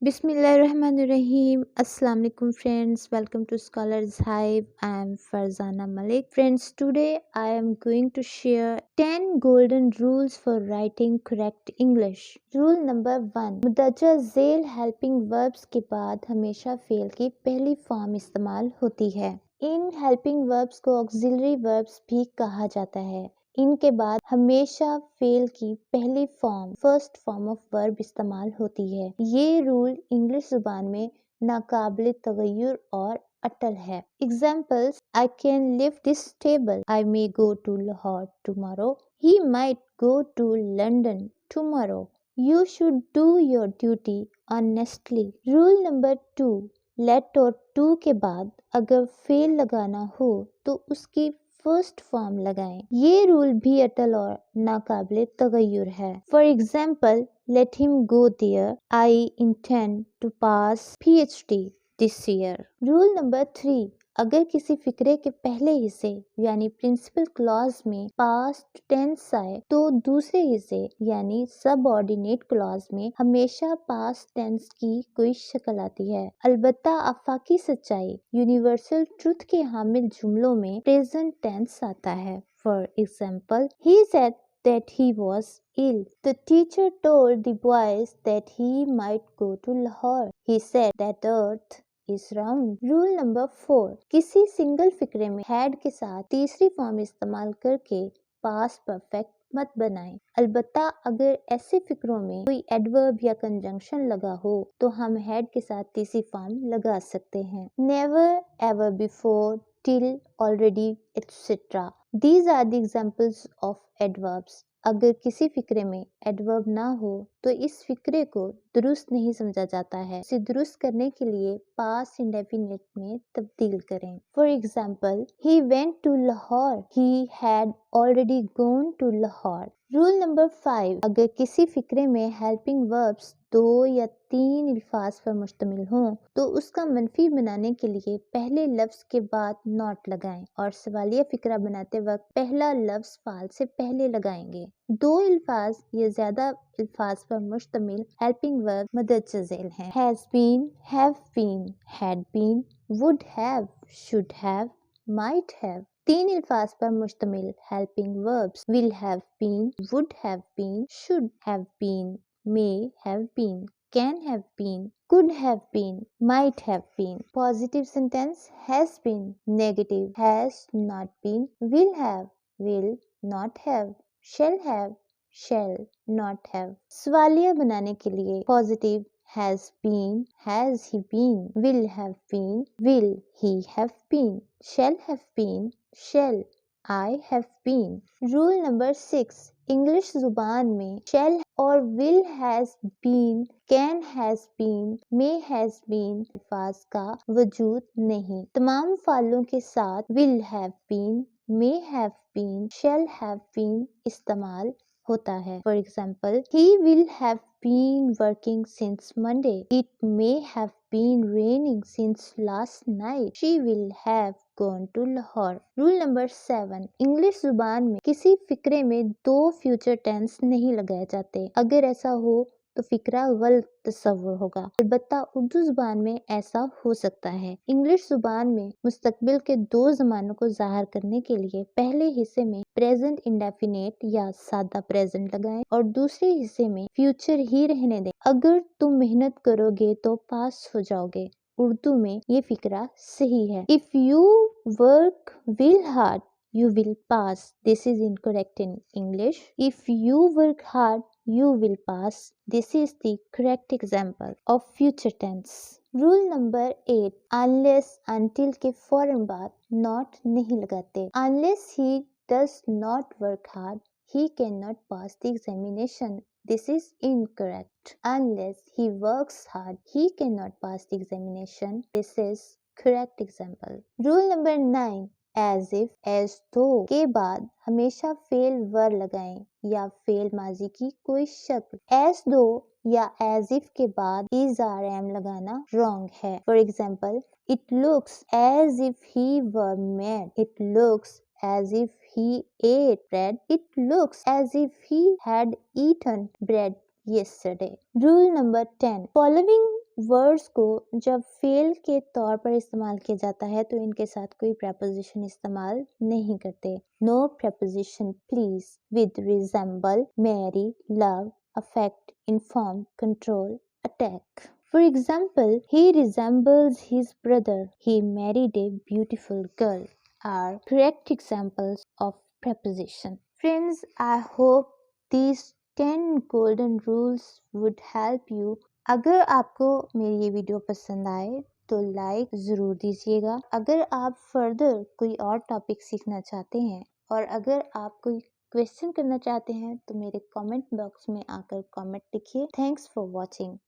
Bismillahirrahmanirrahim. Assalamu alaikum friends. Welcome to Scholars Hive. I am Farzana Malik. Friends, today I am going to share 10 golden rules for writing correct English. Rule number 1. मुदर्जा झेल helping verbs के बाद हमेशा fail की पहली form इस्तेमाल होती है। In helping verbs को ऑक्सिलरी वर्ब्स भी कहा जाता है। इनके बाद हमेशा फेल की पहली form first form of verb इस्तेमाल होती है। ये रूल इंग्लिश जुबान में नाकाबिल तगय्युर और अटल है। Examples: I can lift this table, I may go to Lahore tomorrow, he might go to London tomorrow, you should do your duty honestly. Rule number 2, let और टू के बाद अगर फेल लगाना हो तो उसकी फर्स्ट फॉर्म लगाएं। ये रूल भी अटल और नाकाबिले तगय्युर है। For example, let him go there, I intend to pass PhD this year. Rule number 3, अगर किसी फिक्रे के पहले हिस्से यानी प्रिंसिपल क्लॉज में पास्ट टेंस आए तो दूसरे हिस्से यानी सबऑर्डिनेट क्लॉज में हमेशा पास्ट टेंस की कोई शक्ल आती है। अलबत्ता आफाकी सच्चाई यूनिवर्सल ट्रुथ के हामिल जुमलों में प्रेजेंट टेंस आता है। For example, he said that he was ill. The teacher told the boys that he might go to Lahore. He said that earth is round. Rule number 4, किसी single फिक्रे में had के साथ तीसरी form इस्तेमाल करके past perfect मत बनाएं। अलबत्ता अगर ऐसे फिक्रों में कोई एडवर्ब या कंजंक्शन लगा हो तो हम had के साथ तीसरी फॉर्म लगा सकते हैं। Never, ever before, till, already, etc. These are the examples of adverbs. अगर किसी फिक्रे में एडवर्ब ना हो तो इस फिक्रे को दुरुस्त नहीं समझा जाता है। इसे दुरुस्त करने के लिए पास्ट इंडेफिनिट में तब्दील करें। For example, he went to Lahore, he had already gone to Lahore. Rule number 5, अगर किसी फिक्रे में हेल्पिंग वर्ब्स 2 या 3 अल्फाज पर मुश्तमिल हों तो उसका मनफी बनाने के लिए पहले लफ्ज के बाद नॉट लगाएं और सवालिया फिक्रा बनाते वक्त पहला लफ्ज फाल से पहले लगाएंगे। 2 अल्फाज या ज्यादा अल्फाज पर मुश्तमिल हेल्पिंग वर्ब मुदर्जा झेल हैं। Has been, have been, had been, would have, should have, might have. 3 अल्फाज पर मुश्तमिल helping verbs will have been, would have been, should have been, may have been, can have been, could have been, might have been. Positive sentence has been. Negative has not been, will not have, shall not have. सवालिया बनाने के लिए positive has been, has he been, will have been, will he have been, shall have been, shall I have been. Rule number 6, English जुबान में shall और will has been, can has been, may has been अल्फाज का वजूद नहीं। तमाम फालों के साथ will have been, may have been, shall have been इस्तेमाल होता है। For example, he will have been working since Monday. It may have been raining since last night. She will have gone to Lahore. Rule number 7, English जुबान में किसी फिक्रे में 2 future tense नहीं लगाए जाते। अगर ऐसा हो तो फिक्रा गलत तस्वुर होगा। अलबत्ता उर्दू जुबान में ऐसा हो सकता है। इंग्लिश जुबान में मुस्तकबिल के 2 ज़मानों को ज़ाहिर करने के लिए पहले हिस्से में प्रेजेंट इंडेफिनेट या सादा प्रेजेंट लगाएं और दूसरे हिस्से में फ्यूचर ही रहने दें। अगर तुम मेहनत करोगे तो पास हो जाओगे। उर्दू में ये फिक्रा सही है। If you work will hard you will pass. This is incorrect in English. If you work hard, you will pass. This is the correct example of future tense. Rule number 8, unless until के फौरन बाद not नहीं लगाते। Unless he does not work hard, he cannot pass the examination. This is incorrect. Unless he works hard, he cannot pass the examination. This is correct example. Rule number 9, as if, as though के बाद हमेशा fail वर लगाएं या fail माजी की कोई शक्ल। as though या as if के बाद is or am लगाना wrong है। For example, it looks as if he were mad. It looks as if he ate bread. It looks as if he had eaten bread yesterday. Rule number 10, following words को जब fail के तौर पर इस्तेमाल किया जाता है तो इनके साथ कोई preposition इस्तेमाल नहीं करते। No preposition please with resemble, marry, love, affect, inform, control, attack. For example, he resembles his brother. He married a beautiful girl are correct examples of preposition. Friends, I hope these 10 golden rules would help you. अगर आपको मेरी ये video पसंद आए तो like ज़रूर दीजिएगा। अगर आप फर्दर कोई और टॉपिक सीखना चाहते हैं और अगर आप कोई क्वेश्चन करना चाहते हैं तो मेरे कमेंट बॉक्स में आकर कमेंट लिखिए। Thanks for watching.